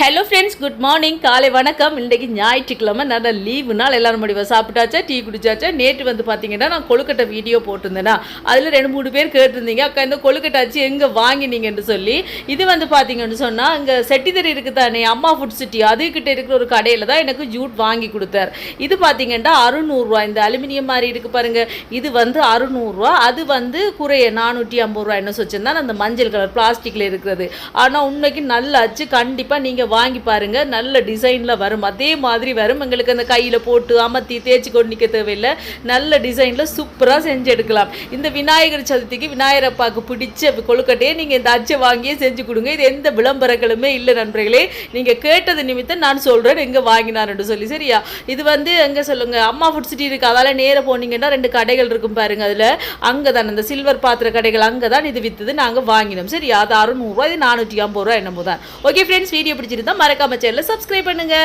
Hello friends, good morning, காலை வணக்கம். இன்றைக்கு ஞாயிற்றுக்கிழமை, நல்ல லீவு நாள். எல்லோரும் முடிவு சாப்பிட்டாச்சா, டீ குடிச்சாச்சா? நேற்று வந்து பார்த்தீங்கன்னா நான் கொழுக்கட்டை வீடியோ போட்டிருந்தேன்னா அதில் 2-3 பேர் கேட்டிருந்தீங்க, அக்கா இந்த கொழுக்கட்டாச்சு எங்கே வாங்கினீங்கன்னு சொல்லி. இது வந்து பார்த்தீங்கன்னு சொன்னால் இங்கே செட்டித்தறி இருக்குது தானே, அம்மா ஃபுட் சிட்டி, அதுக்கிட்ட இருக்கிற ஒரு கடையில் தான் எனக்கு ஜூட் வாங்கி கொடுத்தார். இது பார்த்தீங்கன்னா 600 இந்த அலுமினியம் மாதிரி இருக்குது பாருங்கள், இது வந்து 600. அது வந்து குறைய 450 என்ன வச்சுருந்தா அந்த மஞ்சள் கலர் பிளாஸ்டிக்கில் இருக்கிறது. ஆனால் உண்மைக்கு நல்ல அச்சு, கண்டிப்பாக நீங்கள் வாங்கி பாருங்க, நல்ல டிசைனில் வரும். அதே மாதிரி வரும். எங்களுக்கு அந்த கையில் போட்டு அமர்த்தி தேய்ச்சி கொண்டு நிற்க தேவையில்லை. நல்ல டிசைனில் சூப்பராக செஞ்சு எடுக்கலாம். இந்த விநாயகர் சதுர்த்திக்கு விநாயகரப்பாவுக்கு பிடிச்ச கொழுக்கட்டையே நீங்கள் இந்த அச்சை வாங்கியே செஞ்சு கொடுங்க. இது எந்த விளம்பரங்களுமே இல்லை நண்பர்களே, நீங்கள் கேட்டது நிமித்தம் நான் சொல்கிறேன் எங்கே வாங்கினார்னு சொல்லி. சரியா? இது வந்து எங்கே சொல்லுங்கள், அம்மா ஃபுட் சிட்டி இருக்குது, அதால் நேராக போனீங்கன்னா 2 கடைகள் இருக்கும் பாருங்கள். அதில் அங்கே தான் அந்த சில்வர் பாத்திர கடைகள், அங்கே தான் இது விற்றுது. நாங்கள் வாங்கினோம். சரியா? அது 600, இது 450 என்னமோ தான். ஓகே ஃப்ரெண்ட்ஸ், வீடியோ பிடிச்சிருந்தா மறக்காம சேனலை சப்ஸ்கிரைப் பண்ணுங்க.